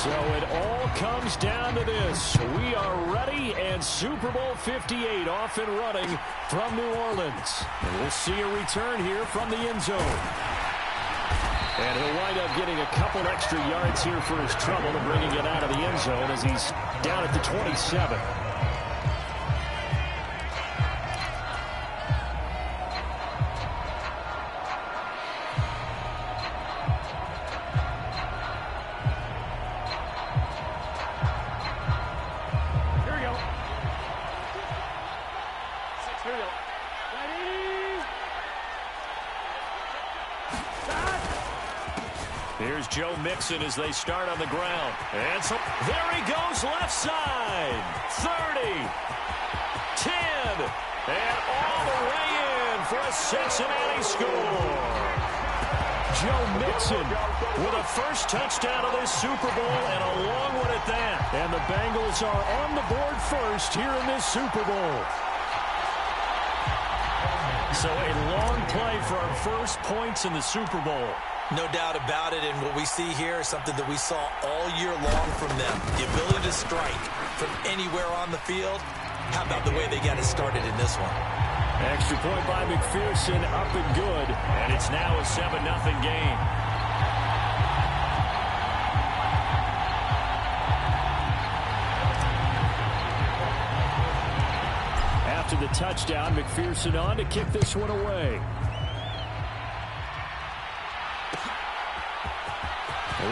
So it all comes down to this. We are ready, and Super Bowl 58 off and running from New Orleans. And we'll see a return here from the end zone. And he'll wind up getting a couple extra yards here for his trouble and bringing it out of the end zone as he's down at the 27. Here's Joe Mixon as they start on the ground. And so there he goes left side. 30. 10. And all the way in for a Cincinnati score. Joe Mixon with a first touchdown of this Super Bowl and a long one at that. And the Bengals are on the board first here in this Super Bowl. So a long play for our first points in the Super Bowl. No doubt about it, and what we see here is something that we saw all year long from them. The ability to strike from anywhere on the field. How about the way they got it started in this one? Extra point by McPherson, up and good. And it's now a 7-0 game. After the touchdown, McPherson on to kick this one away.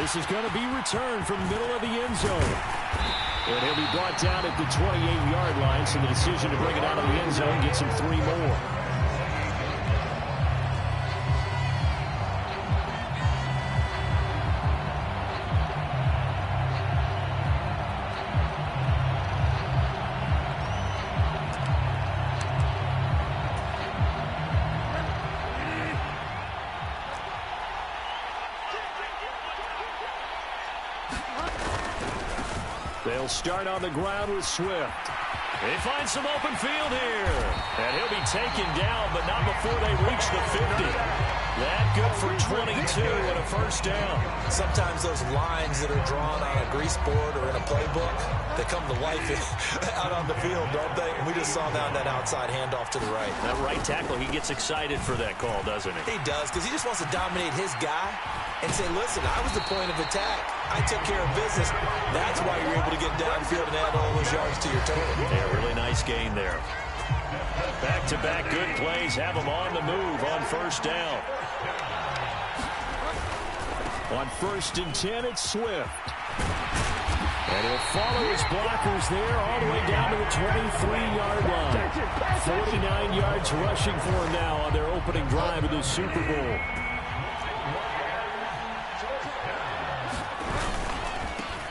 This is going to be returned from the middle of the end zone. And he'll be brought down at the 28-yard line, so the decision to bring it out of the end zone gets him 3 more. They'll start on the ground with Swift. They find some open field here. And he'll be taken down, but not before they reach the 50. That good for 22 and a first down. Sometimes those lines that are drawn on a grease board or in a playbook, they come to life out on the field, don't they? And we just saw down that outside handoff to the right. That right tackle, he gets excited for that call, doesn't he? He does, because he just wants to dominate his guy and say, listen, I was the point of attack. I took care of business. That's why you're able to get downfield and add all those yards to your total. Yeah, really nice gain there. Back-to-back good plays have them on the move on first down. On 1st and 10, it's Swift. And he'll follow his blockers there all the way down to the 23-yard line. 49 yards rushing for him now on their opening drive of the Super Bowl.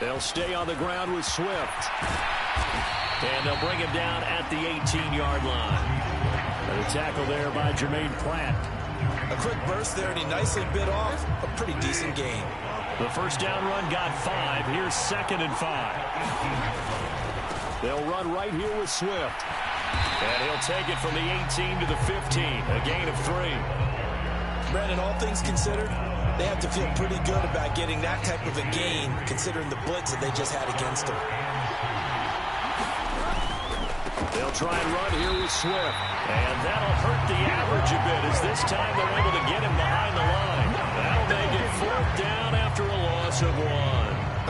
They'll stay on the ground with Swift. And they'll bring him down at the 18-yard line. And a tackle there by Jermaine Pratt. A quick burst there, and he nicely bit off a pretty decent gain. The first down run got 5. Here's 2nd and 5. They'll run right here with Swift. And he'll take it from the 18 to the 15. A gain of 3. Brandon, all things considered, they have to feel pretty good about getting that type of a gain, considering the blitz that they just had against them. They'll try and run here with Swift. And that'll hurt the average a bit as this time they're able to get him behind the line. That'll make it 4th down after a loss of 1.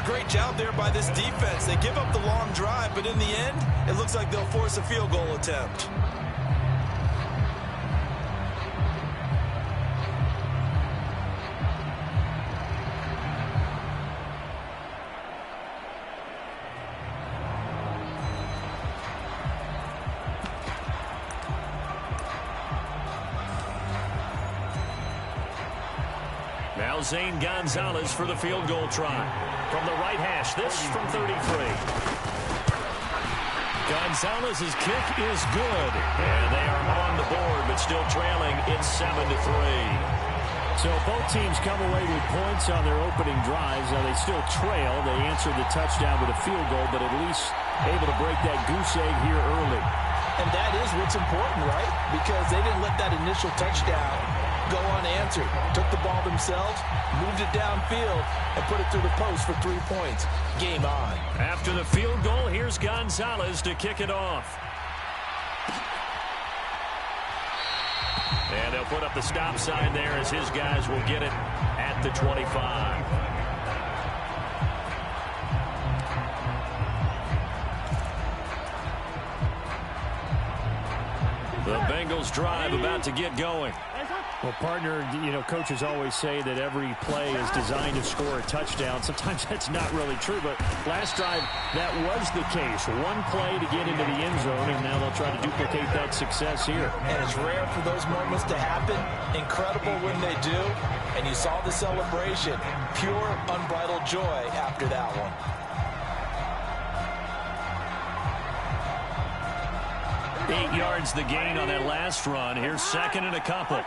A great job there by this defense. They give up the long drive, but in the end, it looks like they'll force a field goal attempt. Now Zane Gonzalez for the field goal try. From the right hash, this from 33. Gonzalez's kick is good. And they are on the board, but still trailing. It's 7-3. So both teams come away with points on their opening drives. Now they still trail. They answered the touchdown with a field goal, but at least able to break that goose egg here early. And that is what's important, right? Because they didn't let that initial touchdown go unanswered. Took the ball themselves, moved it downfield, and put it through the post for 3 points. Game on. After the field goal, here's Gonzalez to kick it off. And they'll put up the stop sign there as his guys will get it at the 25. The Bengals drive about to get going. Well, partner, you know, coaches always say that every play is designed to score a touchdown. Sometimes that's not really true, but last drive, that was the case. One play to get into the end zone, and now they'll try to duplicate that success here. And it's rare for those moments to happen. Incredible when they do. And you saw the celebration. Pure, unbridled joy after that one. Eight yards the gain on that last run. Here's second and a couple.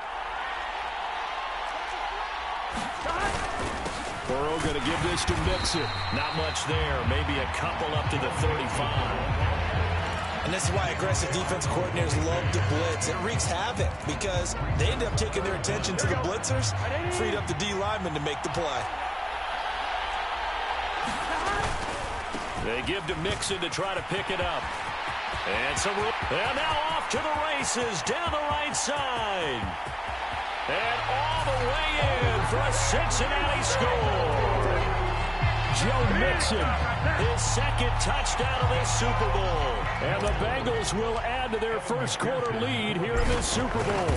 Burrow going to give this to Mixon. Not much there. Maybe a couple up to the 35. And this is why aggressive defense coordinators love to blitz. It wreaks havoc because they end up taking their attention to the blitzers, freed up the D lineman to make the play. They give to Mixon to try to pick it up. And now off to the races down the right side. And all the way in for a Cincinnati score. Joe Mixon. His second touchdown of this Super Bowl. And the Bengals will add to their first quarter lead here in this Super Bowl.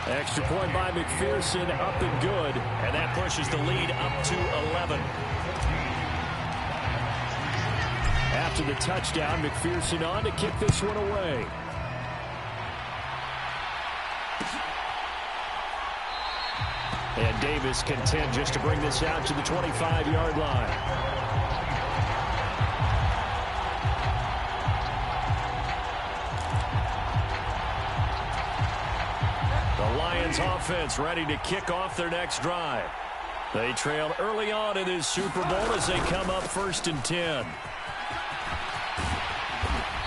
Extra point by McPherson, up and good. And that pushes the lead up to 11. After the touchdown, McPherson on to kick this one away. And Davis content just to bring this out to the 25-yard line. The Lions offense ready to kick off their next drive. They trailed early on in this Super Bowl as they come up 1st and 10.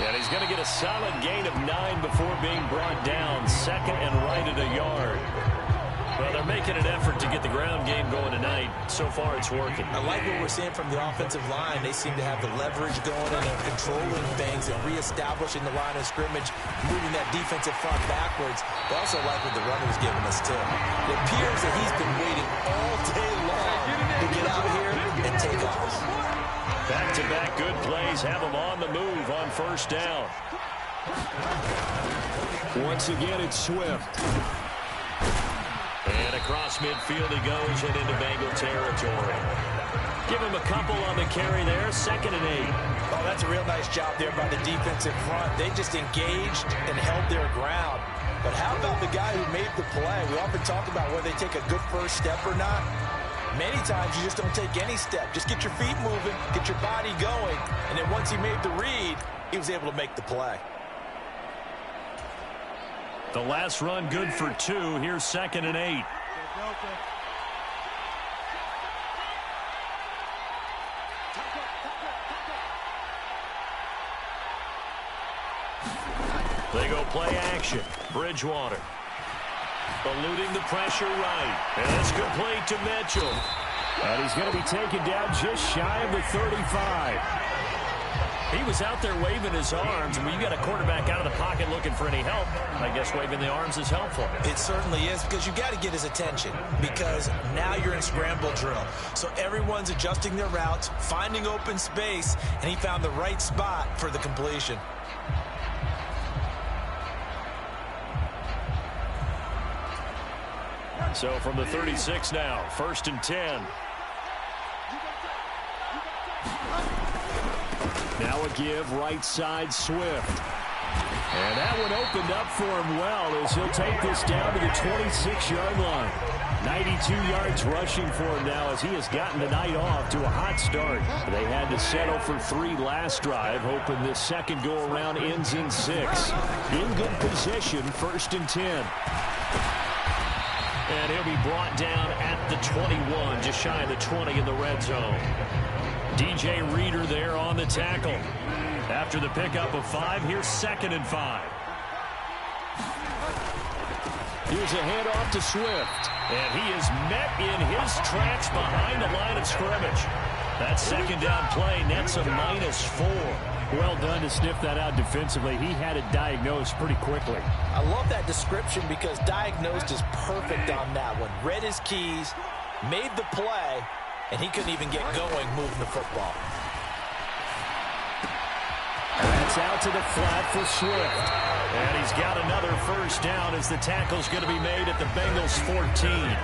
And he's going to get a solid gain of 9 before being brought down. Second and right at a yard. Well, they're making an effort to get the ground game going tonight. So far, it's working. I like what we're seeing from the offensive line. They seem to have the leverage going and they're controlling things and reestablishing the line of scrimmage, moving that defensive front backwards. They also like what the runner's giving us, too. It appears that he's been waiting all day long to get out here and take off. Back-to-back good plays have him on the move on 1st down. Once again, it's Swift. And across midfield he goes and into Bengal territory. Give him a couple on the carry there. 2nd and 8. Oh, that's a real nice job there by the defensive front. They just engaged and held their ground. But how about the guy who made the play? We often talk about whether they take a good first step or not. Many times you just don't take any step. Just get your feet moving, get your body going, and then once he made the read, he was able to make the play. The last run good for 2. Here's 2nd and 8. They go play action. Bridgewater. Eluding the pressure right. And it's complete to Mitchell. And he's going to be taken down just shy of the 35. He was out there waving his arms. When you got a quarterback out of the pocket looking for any help, I guess waving the arms is helpful. It certainly is, because you got to get his attention, because now you're in scramble drill. So everyone's adjusting their routes, finding open space, and he found the right spot for the completion. So from the 36 now, 1st and 10. Now a give, right side, Swift. And that one opened up for him well as he'll take this down to the 26-yard line. 92 yards rushing for him now as he has gotten the night off to a hot start. They had to settle for 3 last drive, hoping this second go-around ends in 6. In good position, 1st and 10. And he'll be brought down at the 21, just shy of the 20 in the red zone. DJ Reader there on the tackle. After the pickup of 5, here's 2nd and 5. Here's a handoff to Swift. And he is met in his tracks behind the line of scrimmage. That second down play nets a -4. Well done to sniff that out defensively. He had it diagnosed pretty quickly. I love that description because diagnosed is perfect on that one. Read his keys, made the play, and he couldn't even get going moving the football. That's out to the flat for Swift. And he's got another first down as the tackle's going to be made at the Bengals 14.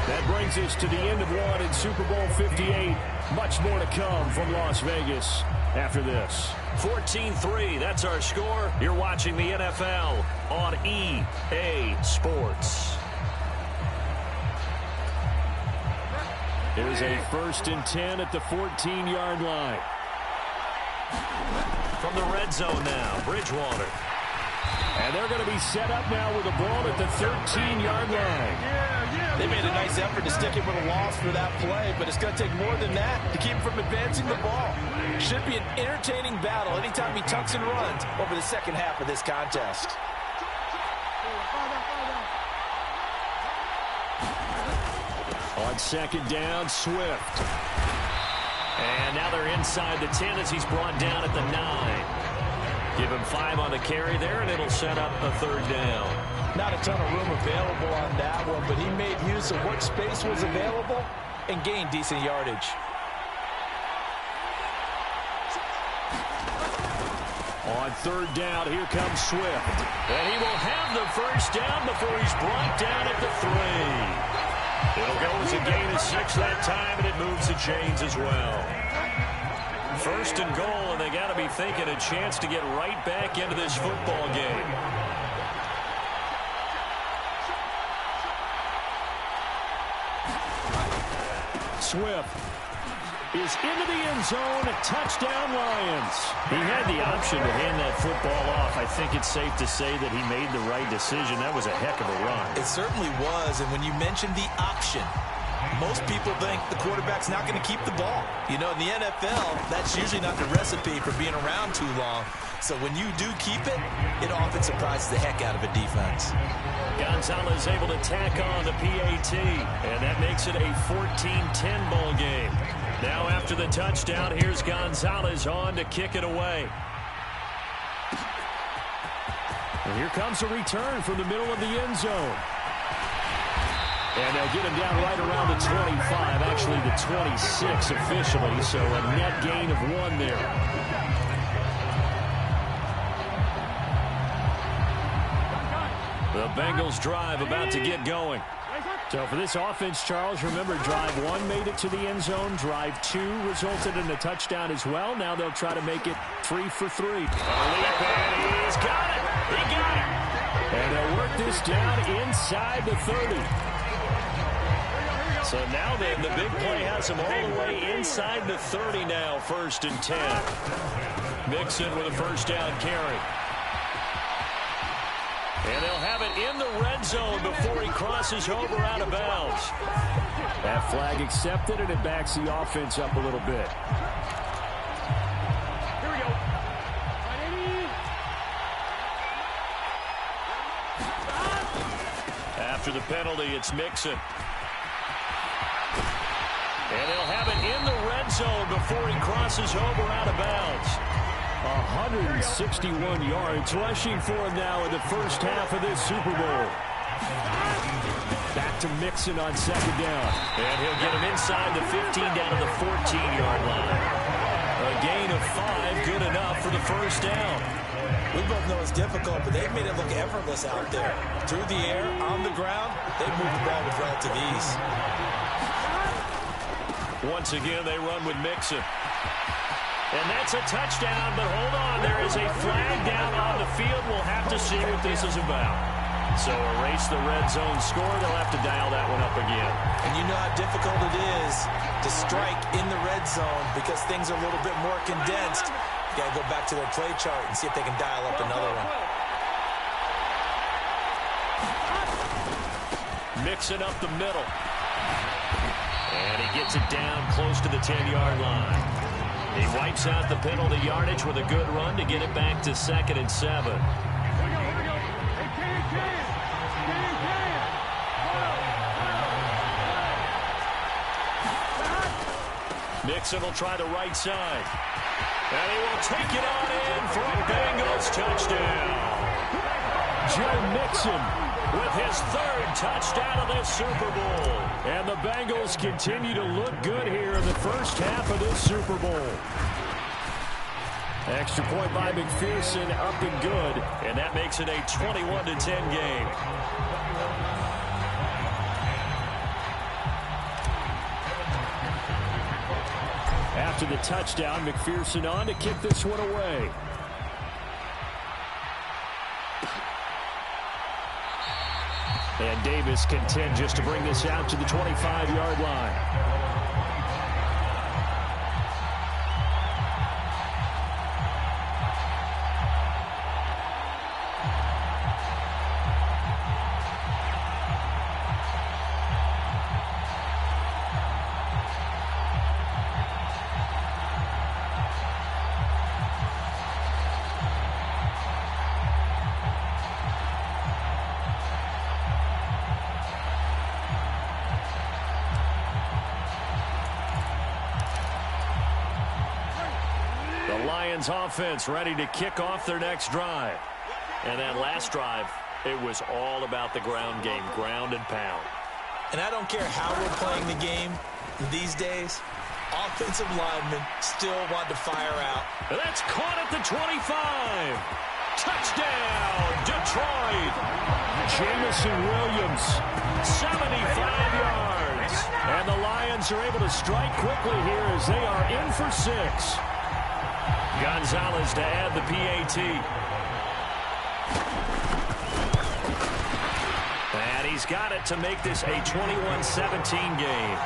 That brings us to the end of one in Super Bowl 58. Much more to come from Las Vegas after this. 14-3, that's our score. You're watching the NFL on EA Sports. Here's a 1st and 10 at the 14-yard line. From the red zone now, Bridgewater. And they're going to be set up now with the ball at the 13-yard line. They made a nice effort to stick him with a loss for that play, but it's going to take more than that to keep him from advancing the ball. Should be an entertaining battle anytime he tucks and runs over the second half of this contest. On second down, Swift. And now they're inside the 10 as he's brought down at the 9. Give him 5 on the carry there, and it'll set up a 3rd down. Not a ton of room available on that one, but he made use of what space was available and gained decent yardage. On 3rd down, here comes Swift. And he will have the first down before he's brought down at the 3. It'll go as a gain of 6 that time, and it moves the chains as well. 1st and goal, and they got to be thinking a chance to get right back into this football game. Swift is into the end zone. Touchdown, Lions. He had the option to hand that football off. I think it's safe to say that he made the right decision. That was a heck of a run. It certainly was, and when you mentioned the option, most people think the quarterback's not going to keep the ball. You know, in the NFL, that's usually not the recipe for being around too long. So when you do keep it, it often surprises the heck out of a defense. Gonzalez able to tack on the PAT, and that makes it a 14-10 ball game. Now after the touchdown, here's Gonzalez on to kick it away. And here comes a return from the middle of the end zone. And they'll get him down right around the 25, actually the 26 officially, so a net gain of 1 there. The Bengals drive about to get going. So for this offense, Charles, remember drive 1 made it to the end zone. Drive 2 resulted in a touchdown as well. Now they'll try to make it 3 for 3. A leap, and he's got it. He got it. And they'll work this down inside the 30. So now then, the big play has him all the way inside the 30 now, 1st and 10. Mixon with a first down carry. And they'll have it in the red zone before he crosses over out of bounds. That flag accepted, and it backs the offense up a little bit. Here we go. After the penalty, it's Mixon. And they'll have it in the red zone before he crosses over out of bounds. 161 yards rushing for him now in the first half of this Super Bowl. Back to Mixon on second down. And he'll get him inside the 15 down to the 14-yard line. A gain of 5, good enough for the first down. We both know it's difficult, but they've made it look effortless out there. Through the air, on the ground, they've moved the ball with relative ease. Once again, they run with Mixon. And that's a touchdown, but hold on. There is a flag down on the field. We'll have to see what this is about. So erase the red zone score. They'll have to dial that one up again. And you know how difficult it is to strike in the red zone because things are a little bit more condensed. You got to go back to their play chart and see if they can dial up another one. Mixing up the middle. And he gets it down close to the 10-yard line. He wipes out the penalty yardage with a good run to get it back to 2nd and 7. Mixon will try the right side. And he will take it on in for a Bengals touchdown. Joe Mixon with his third touchdown of this Super Bowl. And the Bengals continue to look good here in the first half of this Super Bowl. Extra point by McPherson, up and good. And that makes it a 21-10 game. After the touchdown, McPherson on to kick this one away. And Davis content just to bring this out to the 25-yard line. Offense ready to kick off their next drive. And that last drive, it was all about the ground game, ground and pound. And I don't care how we're playing the game these days, offensive linemen still want to fire out. That's caught at the 25. Touchdown, Detroit. Jamison Williams, 75 yards. And the Lions are able to strike quickly here as they are in for 6. Gonzalez to add the PAT. And he's got it to make this a 21-17 game.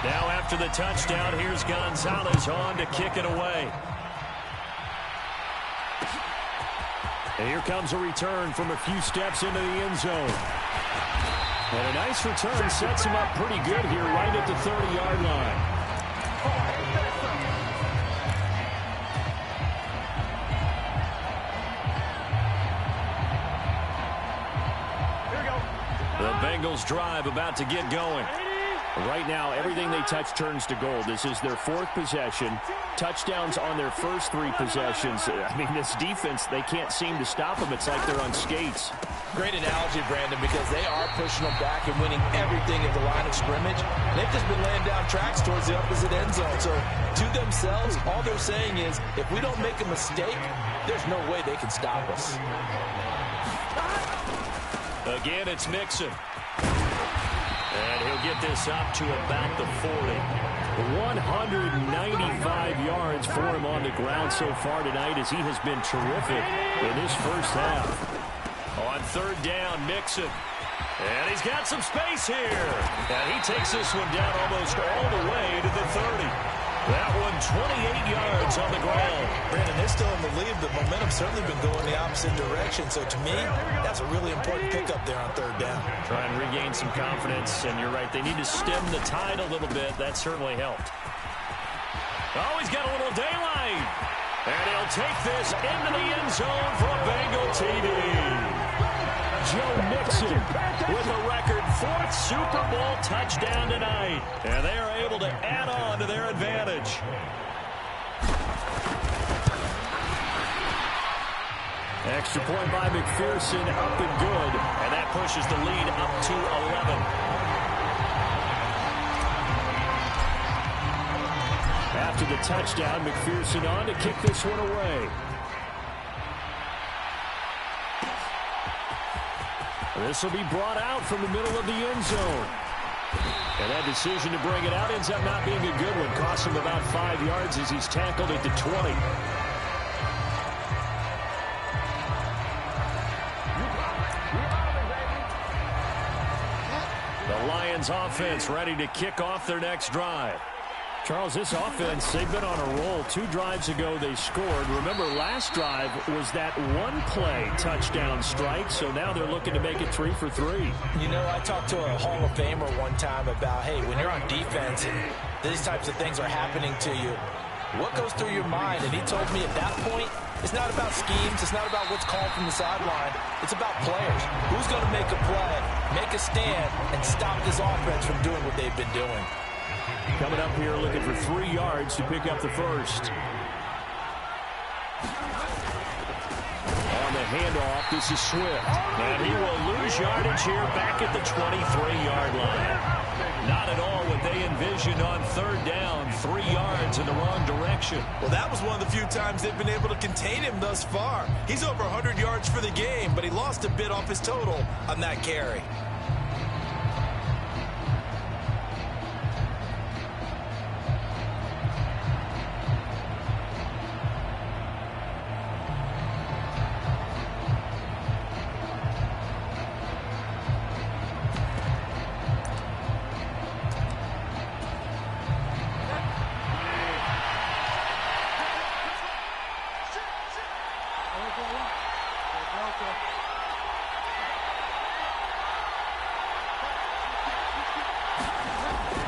Now after the touchdown, here's Gonzalez on to kick it away. And here comes a return from a few steps into the end zone. And a nice return sets him up pretty good here right at the 30-yard line. The Bengals drive about to get going. Right now, everything they touch turns to gold. This is their 4th possession. Touchdowns on their first 3 possessions. I mean, this defense, they can't seem to stop them. It's like they're on skates. Great analogy, Brandon, because they are pushing them back and winning everything at the line of scrimmage. They've just been laying down tracks towards the opposite end zone. So to themselves, all they're saying is, if we don't make a mistake, there's no way they can stop us. Again, it's Mixon. And he'll get this up to about the 40. 195 yards for him on the ground so far tonight as he has been terrific in this first half. On 3rd down, Mixon. And he's got some space here. And he takes this one down almost all the way to the 30. That one 28 yards on the ground. Brandon, they're still in the lead. The momentum's certainly been going the opposite direction. So to me, that's a really important pickup there on 3rd down. Try and regain some confidence. And you're right, they need to stem the tide a little bit. That certainly helped. Oh, he's got a little daylight. And he'll take this into the end zone for a Bengal TD. Joe Mixon with a record 4th Super Bowl touchdown tonight. And they are able to add on to their advantage. Extra point by McPherson, up and good. And that pushes the lead up to 11. After the touchdown, McPherson on to kick this one away. This will be brought out from the middle of the end zone. And that decision to bring it out ends up not being a good one. Costs him about 5 yards as he's tackled at the 20. The Lions offense ready to kick off their next drive. Charles, this offense, they've been on a roll. 2 drives ago, they scored. Remember, last drive was that one-play touchdown strike, so now they're looking to make it 3 for 3. You know, I talked to a Hall of Famer one time about, hey, when you're on defense and these types of things are happening to you, what goes through your mind? And he told me at that point, It's not about schemes. It's not about what's called from the sideline. It's about players. Who's going to make a play, make a stand, and stop this offense from doing what they've been doing. Coming up here looking for 3 yards to pick up the first. On the handoff, this is Swift. And he will lose yardage here back at the 23-yard line. Not at all what they envisioned on third down. 3 yards in the wrong direction. Well, that was one of the few times they've been able to contain him thus far. He's over 100 yards for the game, but he lost a bit off his total on that carry.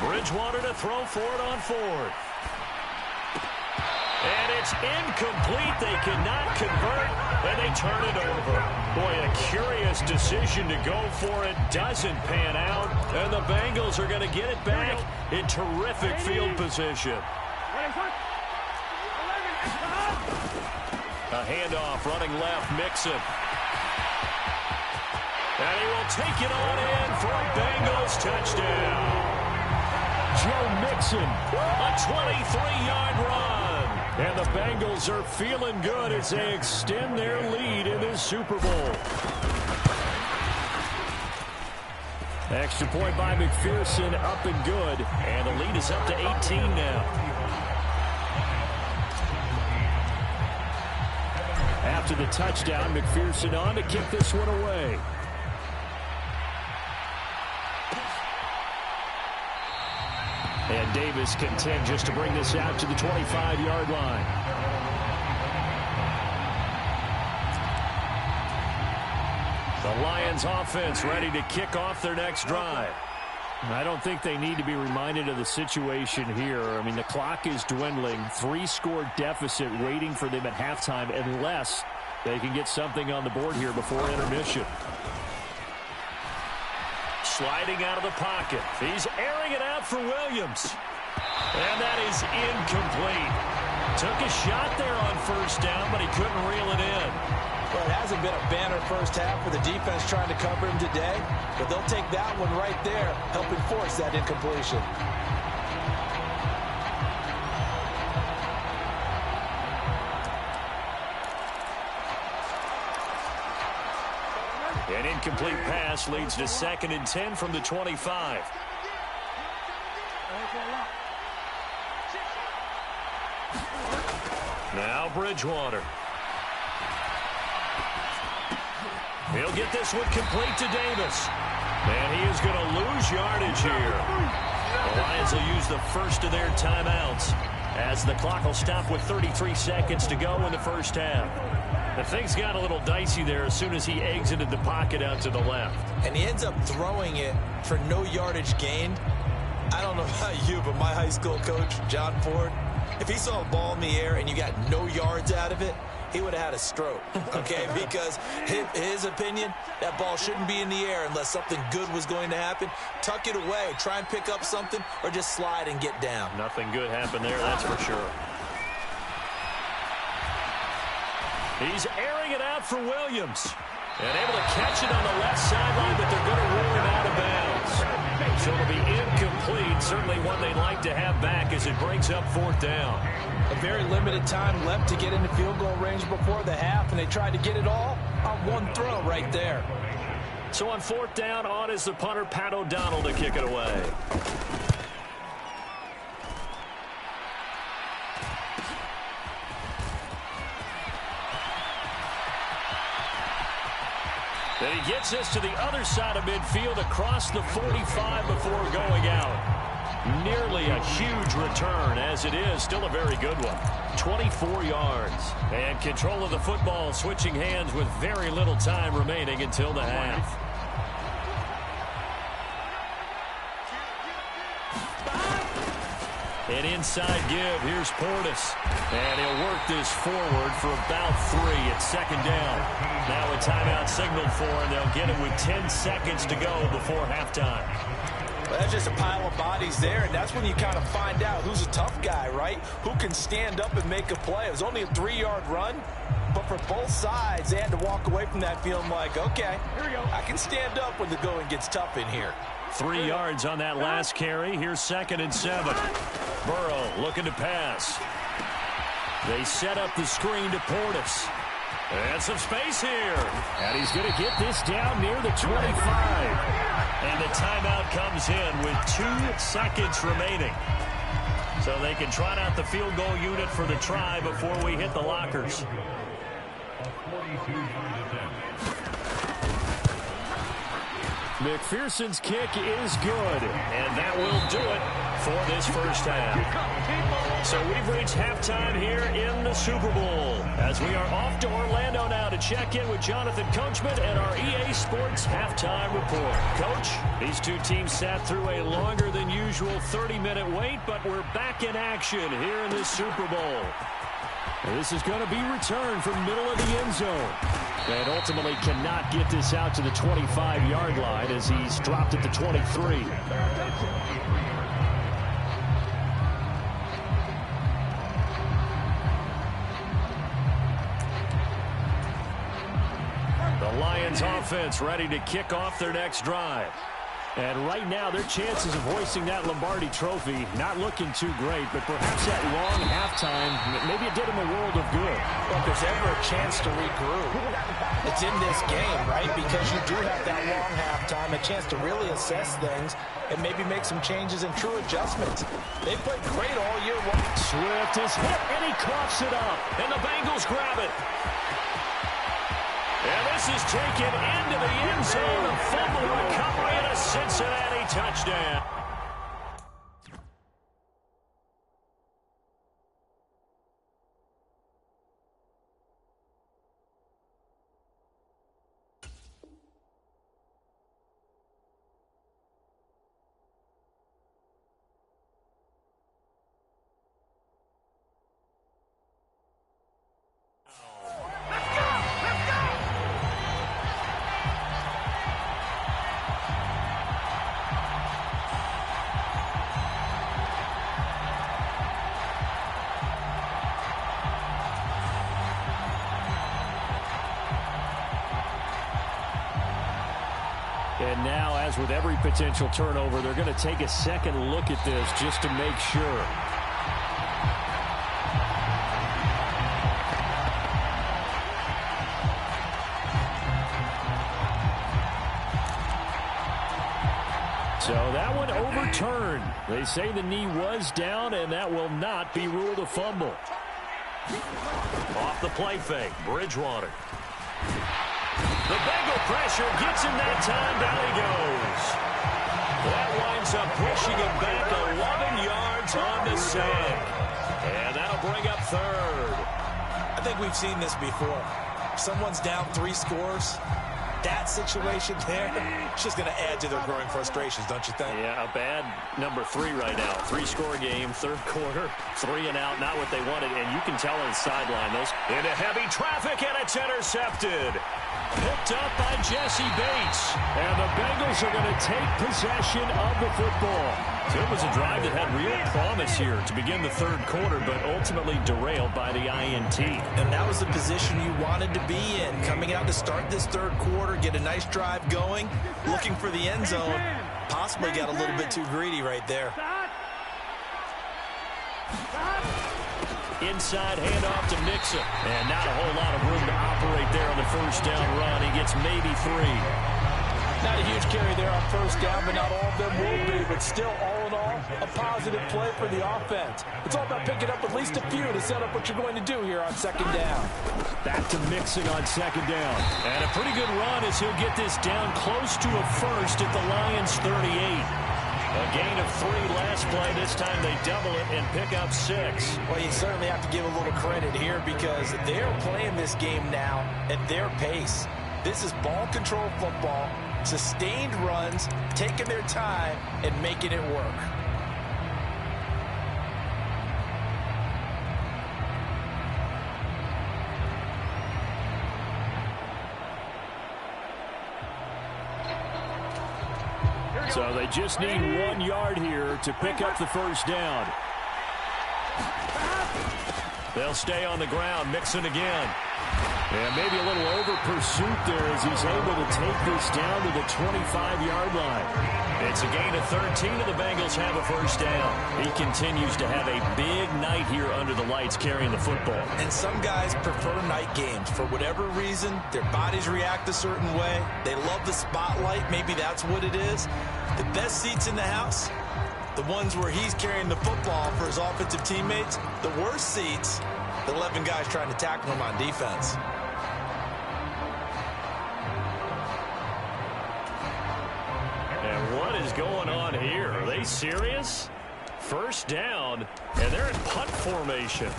Bridgewater to throw for it on 4th. And it's incomplete. They cannot convert, and they turn it over. Boy, a curious decision to go for it. Doesn't pan out, and the Bengals are going to get it back in terrific field position. A handoff running left, Mixon. And he will take it on in for a Bengals touchdown. Joe Mixon, a 23-yard run. And the Bengals are feeling good as they extend their lead in this Super Bowl. Extra point by McPherson, up and good. And the lead is up to 18 now. After the touchdown, McPherson on to kick this one away. And Davis content just to bring this out to the 25-yard line. The Lions offense ready to kick off their next drive. I don't think they need to be reminded of the situation here. I mean, the clock is dwindling. 3-score deficit waiting for them at halftime unless they can get something on the board here before intermission. Sliding out of the pocket. He's airing it out for Williams. And that is incomplete. Took a shot there on first down, but he couldn't reel it in. Well, it hasn't been a banner first half for the defense trying to cover him today, but they'll take that one right there, helping force that incompletion. An incomplete pass leads to 2nd and 10 from the 25. Now Bridgewater. He'll get this one complete to Davis. And he is going to lose yardage here. The Lions will use the first of their timeouts as the clock will stop with 33 seconds to go in the first half. The things got a little dicey there as soon as he exited the pocket out to the left. And he ends up throwing it for no yardage gained. I don't know about you, but my high school coach, John Ford, if he saw a ball in the air and you got no yards out of it, he would have had a stroke, okay? Because his opinion, that ball shouldn't be in the air unless something good was going to happen. Tuck it away, try and pick up something, or just slide and get down. Nothing good happened there, that's for sure. He's airing it out for Williams. And able to catch it on the left sideline, but they're going to rule him out of bounds. So it'll be incomplete. Certainly one they'd like to have back as it brings up 4th down. A very limited time left to get into field goal range before the half, and they tried to get it all on one throw right there. So on 4th down, on is the punter, Pat O'Donnell, to kick it away. Then he gets this to the other side of midfield across the 45 before going out. Nearly a huge return, as it is still a very good one. 24 yards. And control of the football switching hands with very little time remaining until the half. An inside give. Here's Portis. And he'll work this forward for about 3 at second down. Now a timeout signaled for, and they'll get it with 10 seconds to go before halftime. Well, that's just a pile of bodies there, and that's when you kind of find out who's a tough guy, right? Who can stand up and make a play. It was only a 3-yard run, but for both sides, they had to walk away from that feeling like, okay, I can stand up when the going gets tough in here. 3 yards on that last carry. Here's 2nd and 7. Burrow looking to pass. They set up the screen to Portis. And some space here. And he's going to get this down near the 25. And the timeout comes in with 2 seconds remaining. So they can trot out the field goal unit for the try before we hit the lockers. McPherson's kick is good. And that will do it for this first half. So we've reached halftime here in the Super Bowl, as we are off to Orlando now to check in with Jonathan Coachman and our EA Sports halftime report. Coach, these two teams sat through a longer than usual 30-minute wait, but we're back in action here in the Super Bowl. This is going to be returned from middle of the end zone. And ultimately cannot get this out to the 25-yard line as he's dropped at the 23. The Lions offense ready to kick off their next drive. And right now, their chances of hoisting that Lombardi trophy not looking too great, but perhaps that long halftime, maybe it did them a world of good. Well, if there's ever a chance to regroup, it's in this game, right? Because you do have that long halftime, a chance to really assess things and maybe make some changes and true adjustments. They played great all year long. Swift is hit, and he coughs it up. And the Bengals grab it. And this is taken into the end zone. A fumble recovery and a Cincinnati touchdown. And now, as with every potential turnover, they're going to take a second look at this just to make sure. So that one overturned. They say the knee was down, and that will not be ruled a fumble. Off the play fake, Bridgewater. The Bengal pressure gets him that time. Down he goes. That winds up pushing him back 11 yards on the sack. And that'll bring up third. I think we've seen this before. Someone's down 3 scores. That situation there, it's just going to add to their growing frustrations, don't you think? Yeah, a bad number 3 right now. 3-score game, third quarter, 3 and out, not what they wanted. And you can tell on the sideline, those into heavy traffic, and it's intercepted. Picked up by Jesse Bates. And the Bengals are going to take possession of the football. So it was a drive that had real promise here to begin the third quarter, but ultimately derailed by the INT. And that was the position you wanted to be in. Coming out to start this third quarter, get a nice drive going, looking for the end zone. Possibly got a little bit too greedy right there. Inside handoff to Mixon. And not a whole lot of room to operate there on the first down run. He gets maybe 3. Not a huge carry there on first down, but not all of them will be. But still, all in all, a positive play for the offense. It's all about picking up at least a few to set up what you're going to do here on second down. Back to Mixon on second down. And a pretty good run as he'll get this down close to a first at the Lions 38. A gain of 3 last play. This time they double it and pick up 6. Well, you certainly have to give a little credit here because they're playing this game now at their pace. This is ball control football, sustained runs, taking their time and making it work. So they just need 1 yard here to pick up the first down. They'll stay on the ground, Mixon again. And maybe a little over-pursuit there as he's able to take this down to the 25-yard line. It's a gain of 13, and the Bengals have a first down. He continues to have a big night here under the lights carrying the football. And some guys prefer night games. For whatever reason, their bodies react a certain way. They love the spotlight. Maybe that's what it is. The best seats in the house, the ones where he's carrying the football for his offensive teammates. The worst seats, the 11 guys trying to tackle him on defense. And what is going on here? Are they serious? First down, and they're in punt formation.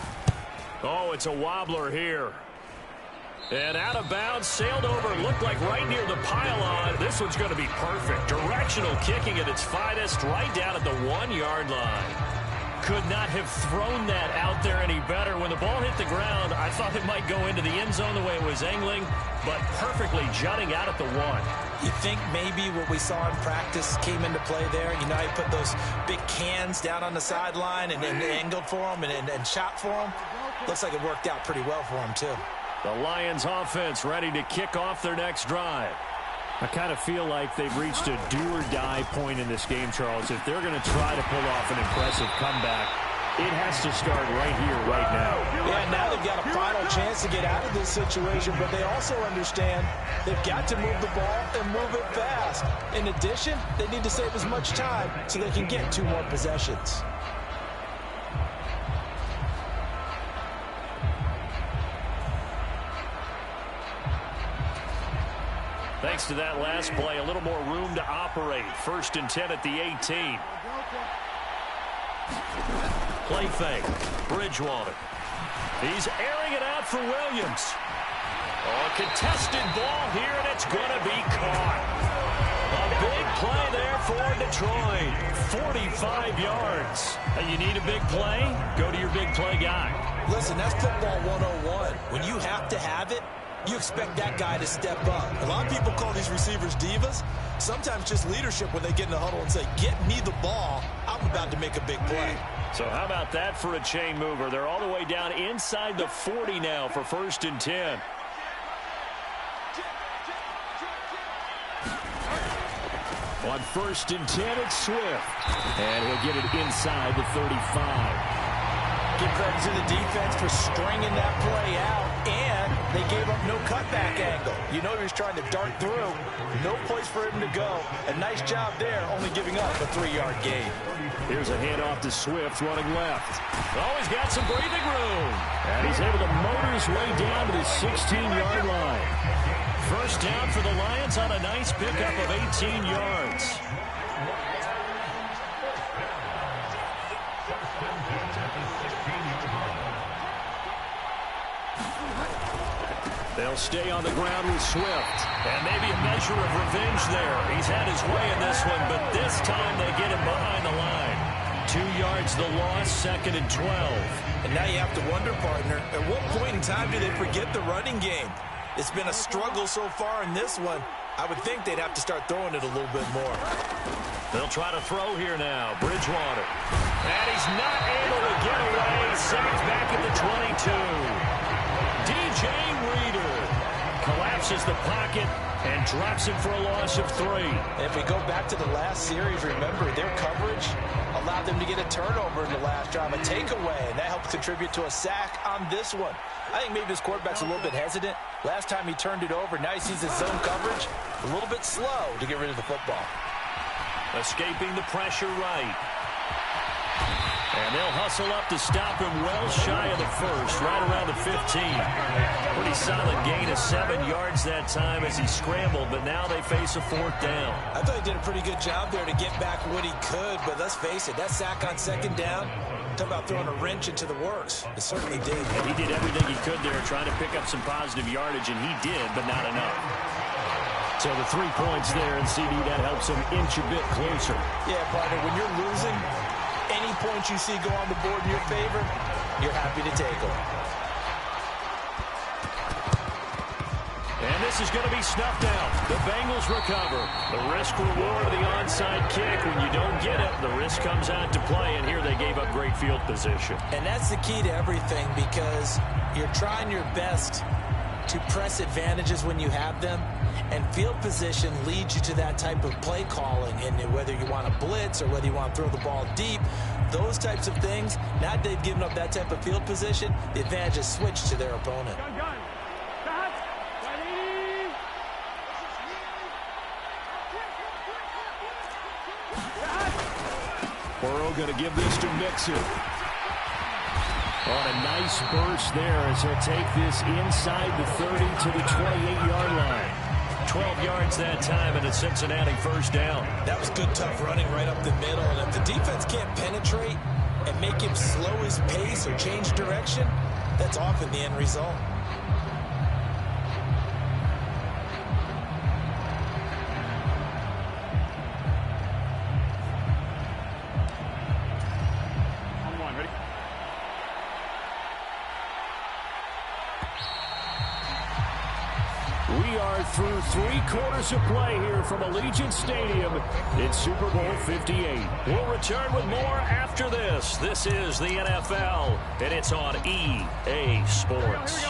Oh, it's a wobbler here. And out of bounds, sailed over, looked like right near the pylon. This one's going to be perfect. Directional kicking at its finest, right down at the 1-yard line. Could not have thrown that out there any better. When the ball hit the ground, I thought it might go into the end zone the way it was angling, but perfectly jutting out at the 1. You think maybe what we saw in practice came into play there? You know, he put those big cans down on the sideline and then angled for him and shot for him. Looks like it worked out pretty well for him, too. The Lions offense ready to kick off their next drive. I kind of feel like they've reached a do-or-die point in this game, Charles. If they're going to try to pull off an impressive comeback, it has to start right here, right now. Yeah, now they've got a final chance to get out of this situation, but they also understand they've got to move the ball and move it fast. In addition, they need to save as much time so they can get 2 more possessions. Thanks to that last play, a little more room to operate. 1st and 10 at the 18. Play fake. Bridgewater. He's airing it out for Williams. Oh, a contested ball here, and it's going to be caught. A big play there for Detroit. 45 yards. You need a big play? Go to your big play guy. Listen, that's football 101. When you have to have it, you expect that guy to step up. A lot of people call these receivers divas. Sometimes just leadership when they get in the huddle and say, get me the ball. I'm about to make a big play. So how about that for a chain mover? They're all the way down inside the 40 now for 1st and 10. On 1st and 10, it's Swift. And he'll get it inside the 35. Give credit to the defense for stringing that play out, and they gave up no cutback angle. You know he was trying to dart through. No place for him to go. A nice job there, only giving up a 3-yard gain. Here's a handoff to Swift running left. Oh, he's got some breathing room. And he's able to motor his way down to the 16-yard line. First down for the Lions on a nice pickup of 18 yards. They'll stay on the ground with Swift. And maybe a measure of revenge there. He's had his way in this one, but this time they get him behind the line. 2 yards the loss, 2nd and 12. And now you have to wonder, partner, at what point in time do they forget the running game? It's been a struggle so far in this one. I would think they'd have to start throwing it a little bit more. They'll try to throw here now. Bridgewater. And he's not able to get away. Sacked back at the 22. DJ Reader collapses the pocket and drops him for a loss of 3. If we go back to the last series, remember, their coverage allowed them to get a turnover in the last drive, a takeaway, and that helped contribute to a sack on this one. I think maybe this quarterback's a little bit hesitant. Last time he turned it over, now he sees his zone coverage a little bit slow to get rid of the football. Escaping the pressure right. And they'll hustle up to stop him well shy of the first, right around the 15. Pretty solid gain of 7 yards that time as he scrambled, but now they face a 4th down. I thought he did a pretty good job there to get back what he could, but let's face it, that sack on 2nd down, talk about throwing a wrench into the works. It certainly did. And he did everything he could there, trying to pick up some positive yardage, and he did, but not enough. So the 3 points there, and CD, that helps him inch a bit closer. Yeah, partner, when you're losing, any points you see go on the board in your favor, you're happy to take them. And And this is going to be snuffed out. The Bengals recover. The risk-reward of the onside kick. When you don't get it, the risk comes out to play, and here they gave up great field position. And that's the key to everything, because you're trying your best to press advantages when you have them, and field position leads you to that type of play calling. And whether you want to blitz or whether you want to throw the ball deep, those types of things, now that they've given up that type of field position, the advantage is switched to their opponent. Burrow going to give this to Mixon. On a nice burst there as he'll take this inside the 30 to the 28-yard line. 12 yards that time, and a Cincinnati first down. That was good, tough running right up the middle. And if the defense can't penetrate and make him slow his pace or change direction, that's often the end result. We are through 3 quarters of play here from Allegiant Stadium in Super Bowl 58. We'll return with more after this. This is the NFL, and it's on EA Sports.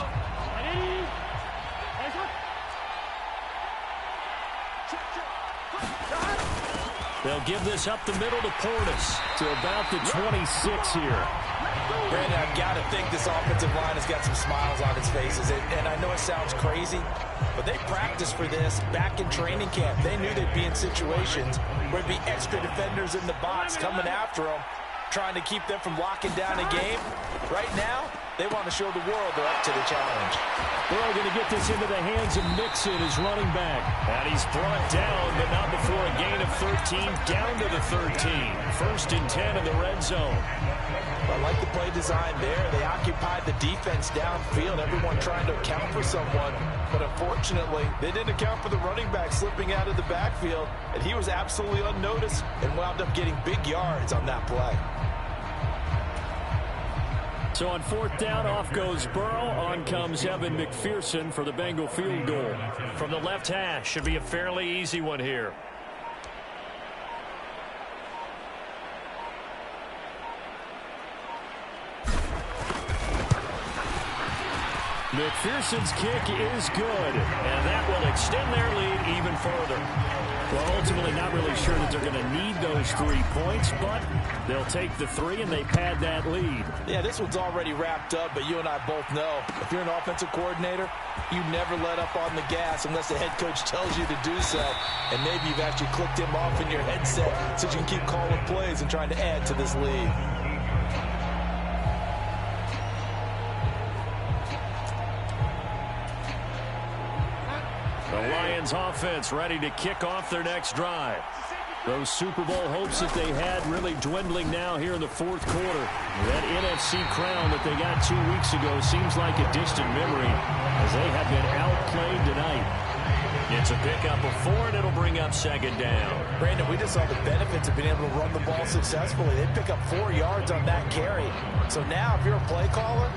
They'll give this up the middle to Portis to about the 26 here. Brandon, I've got to think this offensive line has got some smiles on its faces. And I know it sounds crazy, but they practiced for this back in training camp. They knew they'd be in situations where there'd be extra defenders in the box coming after them, trying to keep them from locking down a game. Right now, they want to show the world they're up to the challenge. Burrow going to get this into the hands of Mixon, his running back. And he's brought down, but not before a gain of 13, down to the 13. 1st and 10 in the red zone. I like the play design there. They occupied the defense downfield, everyone trying to account for someone. But unfortunately, they didn't account for the running back slipping out of the backfield, and he was absolutely unnoticed and wound up getting big yards on that play. So on 4th down, off goes Burrow. On comes Evan McPherson for the Bengal field goal. From the left hash, should be a fairly easy one here. McPherson's kick is good. And that will extend their lead even further. Well, ultimately not really sure that they're going to need those 3 points, but they'll take the 3 and they pad that lead. Yeah, this one's already wrapped up, but you and I both know if you're an offensive coordinator, you never let up on the gas unless the head coach tells you to do so. And maybe you've actually clicked him off in your headset so you can keep calling plays and trying to add to this lead. The Lions offense ready to kick off their next drive. Those Super Bowl hopes that they had really dwindling now here in the 4th quarter. That NFC crown that they got 2 weeks ago seems like a distant memory as they have been outplayed tonight. It's a pickup of 4, and it'll bring up 2nd down. Brandon, we just saw the benefits of being able to run the ball successfully. They pick up 4 yards on that carry. So now if you're a play caller,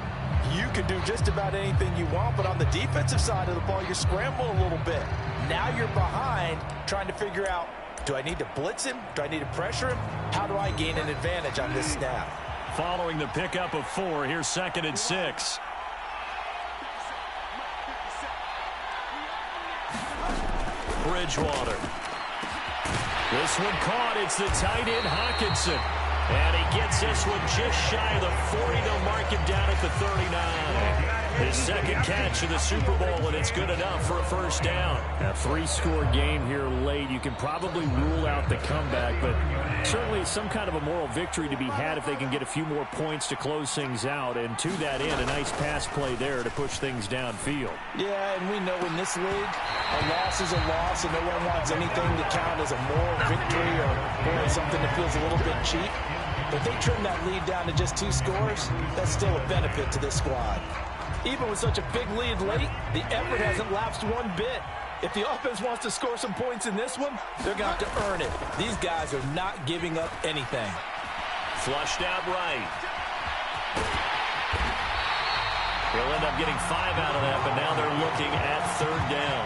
you can do just about anything you want, but on the defensive side of the ball, you're scrambling a little bit. Now you're behind trying to figure out, do I need to blitz him? Do I need to pressure him? How do I gain an advantage on this snap? Following the pickup of 4, here's 2nd and 6. Bridgewater. This one caught. It's the tight end, Hawkinson. And he gets this one just shy of the 40. They'll mark him down at the 39. His 2nd catch of the Super Bowl, and it's good enough for a first down. A 3-score game here late. You can probably rule out the comeback, but certainly some kind of a moral victory to be had if they can get a few more points to close things out. And to that end, a nice pass play there to push things downfield. Yeah, and we know in this league, a loss is a loss, and no one wants anything to count as a moral victory or something that feels a little bit cheap. But they trim that lead down to just 2 scores. That's still a benefit to this squad. Even with such a big lead late, the effort hasn't lapsed one bit. If the offense wants to score some points in this one, they're going to have to earn it. These guys are not giving up anything. Flushed out right. He'll end up getting 5 out of that, but now they're looking at 3rd down.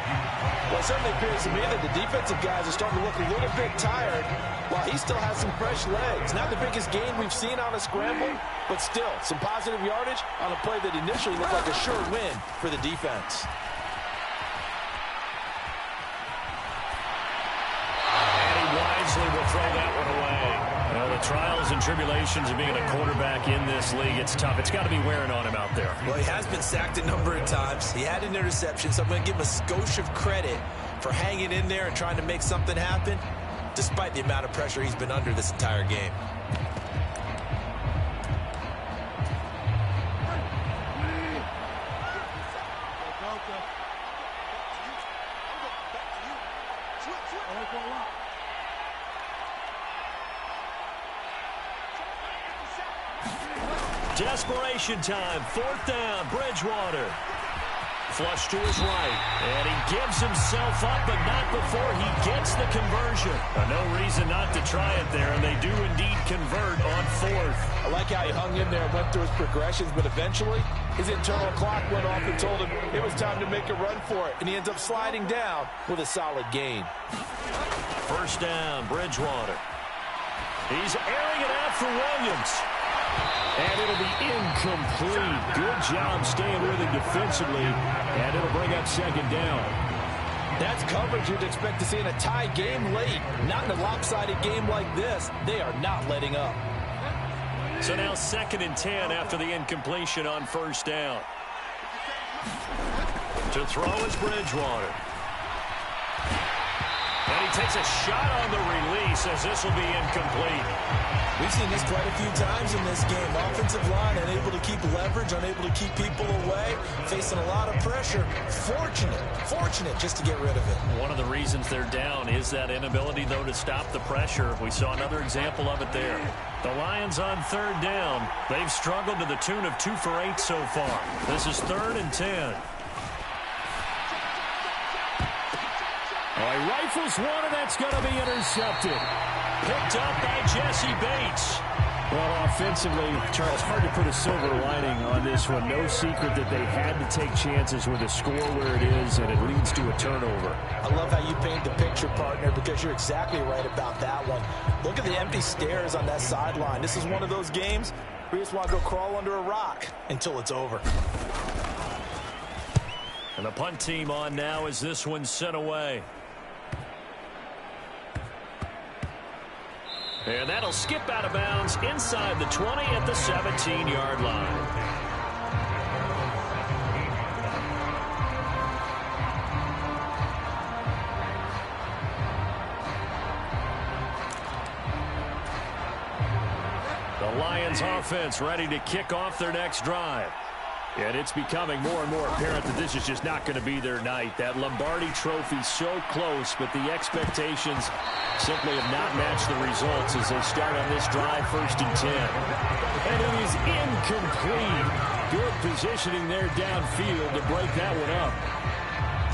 Well, it certainly appears to me that the defensive guys are starting to look a little bit tired while he still has some fresh legs. Not the biggest gain we've seen on a scramble, but still some positive yardage on a play that initially looked like a sure win for the defense. And he wisely will throw that one away. Well, the trials and tribulations of being a quarterback in this league, it's tough. It's got to be wearing on him out there. Well, he has been sacked a number of times. He had an interception, so I'm going to give him a skosh of credit for hanging in there and trying to make something happen, despite the amount of pressure he's been under this entire game. Desperation time, 4th down, Bridgewater. Flush to his right, and he gives himself up, but not before he gets the conversion. No reason not to try it there, and they do indeed convert on 4th. I like how he hung in there and went through his progressions, but eventually his internal clock went off and told him it was time to make a run for it, and he ends up sliding down with a solid gain. 1st down, Bridgewater. He's airing it out for Williams. And it'll be incomplete. Good job staying with him defensively, and it'll bring up 2nd down. That's coverage you'd expect to see in a tie game late. Not in a lopsided game like this. They are not letting up. So now 2nd and 10 after the incompletion on 1st down. To throw is Bridgewater. And he takes a shot on the release as this will be incomplete. We've seen this quite a few times in this game. Offensive line unable to keep leverage, unable to keep people away, facing a lot of pressure. Fortunate just to get rid of it. One of the reasons they're down is that inability, though, to stop the pressure. We saw another example of it there. The Lions on 3rd down. They've struggled to the tune of 2 for 8 so far. This is 3rd and 10. Oh, he rifles one, and that's going to be intercepted. Picked up by Jesse Bates. Well, offensively, Charles, hard to put a silver lining on this one. No secret that they had to take chances with a score where it is, and it leads to a turnover. I love how you paint the picture, partner, because you're exactly right about that one. Look at the empty stares on that sideline. This is one of those games where you just want to go crawl under a rock until it's over. And the punt team on now as this one's sent away. And that'll skip out of bounds inside the 20 at the 17-yard line. The Lions offense ready to kick off their next drive. And it's becoming more and more apparent that this is just not going to be their night. That Lombardi trophy so close, but the expectations simply have not matched the results as they start on this drive, 1st and 10. And it is incomplete. Good positioning there downfield to break that one up.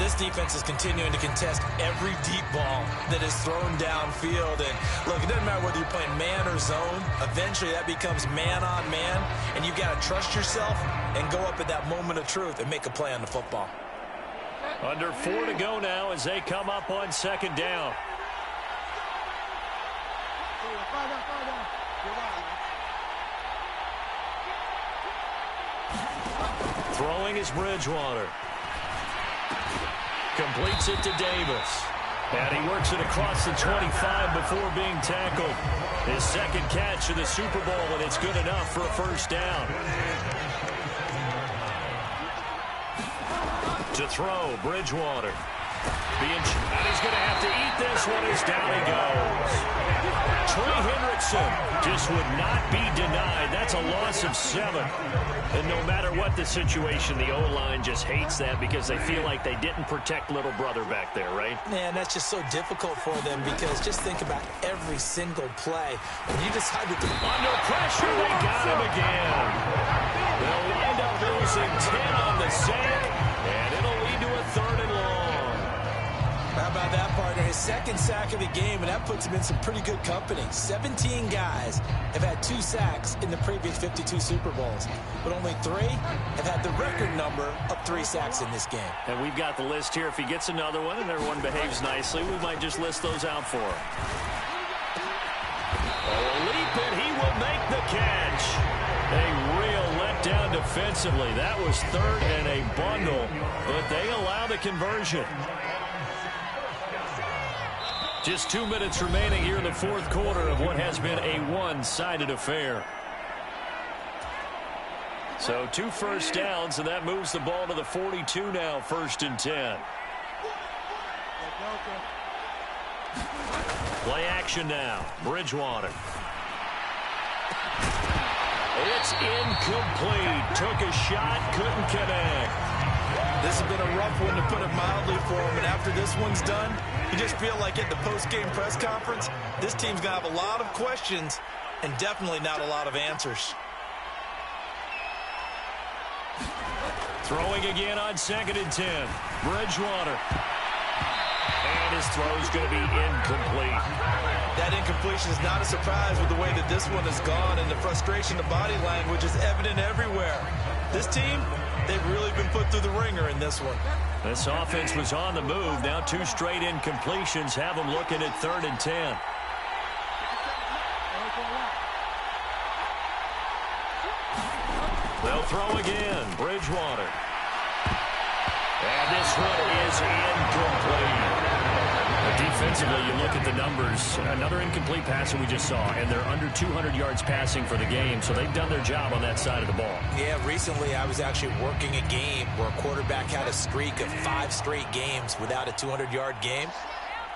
This defense is continuing to contest every deep ball that is thrown downfield. And look, it doesn't matter whether you're playing man or zone. Eventually that becomes man on man, and you got to trust yourself and go up at that moment of truth and make a play on the football. Under 4 to go now as they come up on 2nd down. Throwing is Bridgewater. Completes it to Davis. And he works it across the 25 before being tackled. His 2nd catch of the Super Bowl, and it's good enough for a 1st down. To throw, Bridgewater. And he's going to have to eat this one as down he goes. Trey Hendrickson just would not be denied. That's a loss of 7. And no matter what the situation, the O-line just hates that because they feel like they didn't protect little brother back there, right? Man, that's just so difficult for them because just think about every single play. When you decide to... Under pressure, they got him again. They'll wind up losing 10 on the sack, and it'll lead to a 3rd and long. How about that, partner? His second sack of the game, and that puts him in some pretty good company. 17 guys have had 2 sacks in the previous 52 Super Bowls, but only 3 have had the record number of 3 sacks in this game. And we've got the list here. If he gets another one and everyone behaves nicely, we might just list those out for him. A leap, and he will make the catch. A real letdown defensively. That was 3rd and a bundle, but they allow the conversion. Just 2 minutes remaining here in the 4th quarter of what has been a one-sided affair. So 2 first downs, and that moves the ball to the 42 now, 1st and 10. Play action now. Bridgewater. It's incomplete. Took a shot, couldn't connect. This has been a rough one, to put it mildly, for him. And after this one's done, you just feel like at the post-game press conference, this team's going to have a lot of questions and definitely not a lot of answers. Throwing again on 2nd and 10. Bridgewater. And his throw's going to be incomplete. That incompletion is not a surprise with the way that this one has gone, and the frustration, the body language is evident everywhere. This team, they've really been put through the ringer in this one. This offense was on the move. Now 2 straight incompletions have them looking at 3rd and 10. They'll throw again. Bridgewater. And this one is incomplete. Defensively, you look at the numbers. Another incomplete pass that we just saw, and they're under 200 yards passing for the game, so they've done their job on that side of the ball. Yeah, recently I was actually working a game where a quarterback had a streak of 5 straight games without a 200-yard game,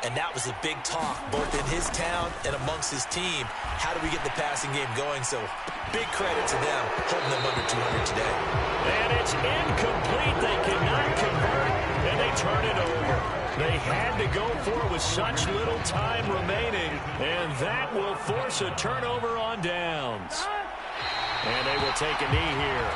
and that was a big talk, both in his town and amongst his team. How do we get the passing game going? So big credit to them, holding them under 200 today. And it's incomplete. They cannot convert, and they turn it over. They had to go for it with such little time remaining, and that will force a turnover on downs. And they will take a knee here.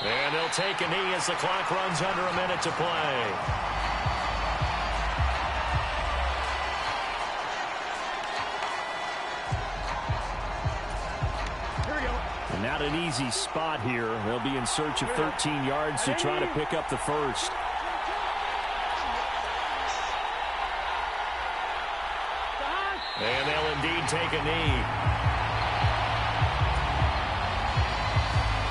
And they'll take a knee as the clock runs under a minute to play. Here we go. And not an easy spot here. They'll be in search of 13 yards to try to pick up the first. And they'll indeed take a knee.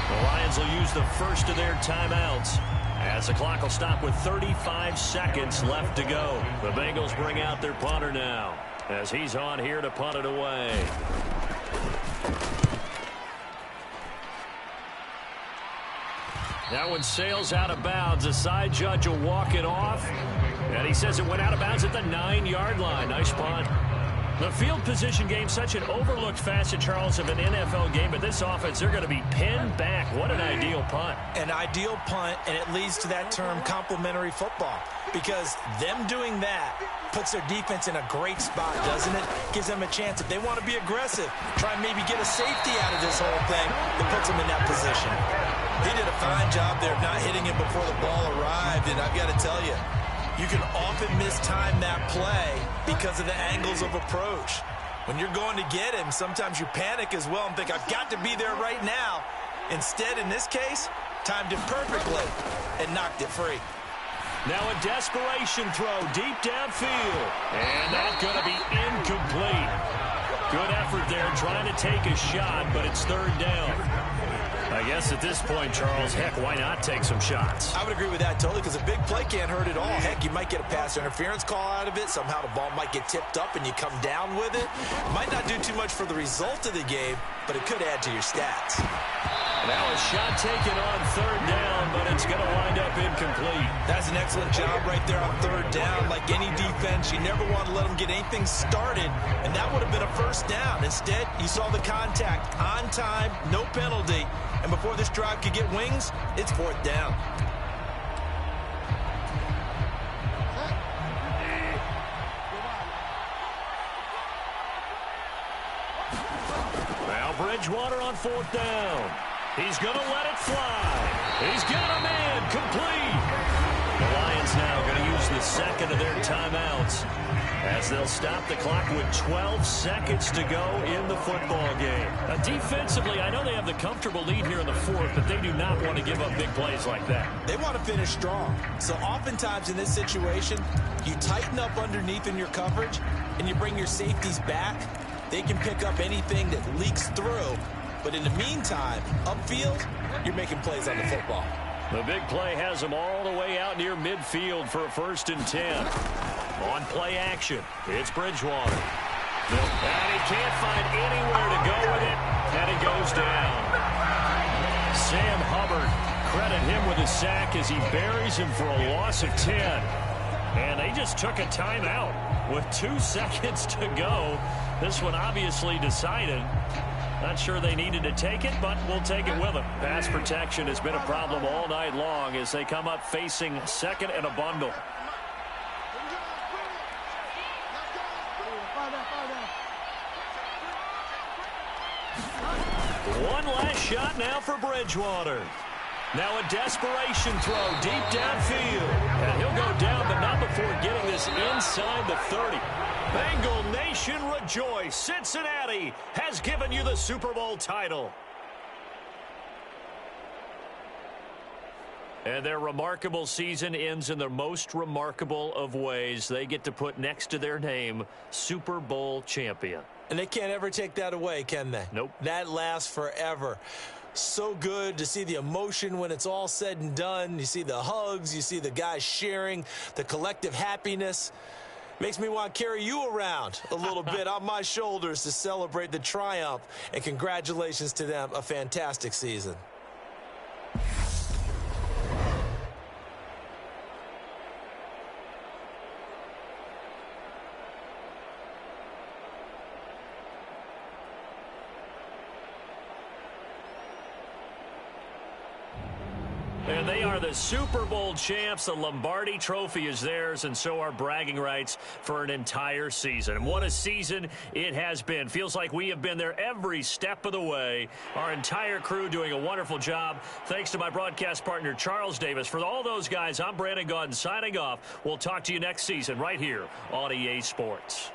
The Lions will use the first of their timeouts as the clock will stop with 35 seconds left to go. The Bengals bring out their punter now as he's on here to punt it away. That one sails out of bounds. The side judge will walk it off, and he says it went out of bounds at the 9-yard line. Nice punt. The field position game, such an overlooked facet, Charles, of an NFL game, but this offense, they're going to be pinned back. What an ideal punt. An ideal punt, and it leads to that term complementary football, because them doing that puts their defense in a great spot, doesn't it? Gives them a chance. If they want to be aggressive, try and maybe get a safety out of this whole thing, it puts them in that position. He did a fine job there of not hitting him before the ball arrived, and I've got to tell you, you can often mistime that play because of the angles of approach. When you're going to get him, sometimes you panic as well and think, I've got to be there right now. Instead, in this case, timed it perfectly and knocked it free. Now a desperation throw deep downfield. And that's going to be incomplete. Good effort there trying to take a shot, but it's 3rd down. I guess at this point, Charles, heck, why not take some shots? I would agree with that totally, because a big play can't hurt at all. Heck, you might get a pass interference call out of it. Somehow the ball might get tipped up and you come down with it. Might not do too much for the result of the game, but it could add to your stats. Now a shot taken on third down, but it's going to wind up incomplete. That's an excellent job right there on third down. Like any defense, you never want to let them get anything started, and that would have been a first down. Instead, you saw the contact on time, no penalty, and before this drive could get wings, it's fourth down. Now Bridgewater on fourth down. He's going to let it fly. He's got a man complete. The Lions now going to use the second of their timeouts as they'll stop the clock with 12 seconds to go in the football game. Defensively, I know they have the comfortable lead here in the fourth, but they do not want to give up big plays like that. They want to finish strong. So oftentimes in this situation, you tighten up underneath in your coverage and you bring your safeties back. They can pick up anything that leaks through. But in the meantime, upfield, you're making plays on the football. The big play has them all the way out near midfield for a 1st and 10. On play action, it's Bridgewater. And he can't find anywhere to go with it, and he goes down. Sam Hubbard, credit him with a sack as he buries him for a loss of 10. And they just took a timeout with 2 seconds to go. This one obviously decided. Not sure they needed to take it, but we'll take it with them. Pass protection has been a problem all night long as they come up facing second and a bundle. One last shot now for Bridgewater. Now a desperation throw deep downfield. And he'll go down, but not before getting this inside the 30. Bengal Nation rejoice. Cincinnati has given you the Super Bowl title. And their remarkable season ends in the most remarkable of ways. They get to put next to their name, Super Bowl champion. And they can't ever take that away, can they? Nope. That lasts forever. So good to see the emotion when it's all said and done. You see the hugs, you see the guys sharing, the collective happiness. Makes me want to carry you around a little bit on my shoulders to celebrate the triumph. And congratulations to them. A fantastic season. And they are the Super Bowl champs. The Lombardi Trophy is theirs, and so are bragging rights for an entire season. And what a season it has been. Feels like we have been there every step of the way. Our entire crew doing a wonderful job. Thanks to my broadcast partner, Charles Davis. For all those guys, I'm Brandon Gaudin signing off. We'll talk to you next season right here on EA Sports.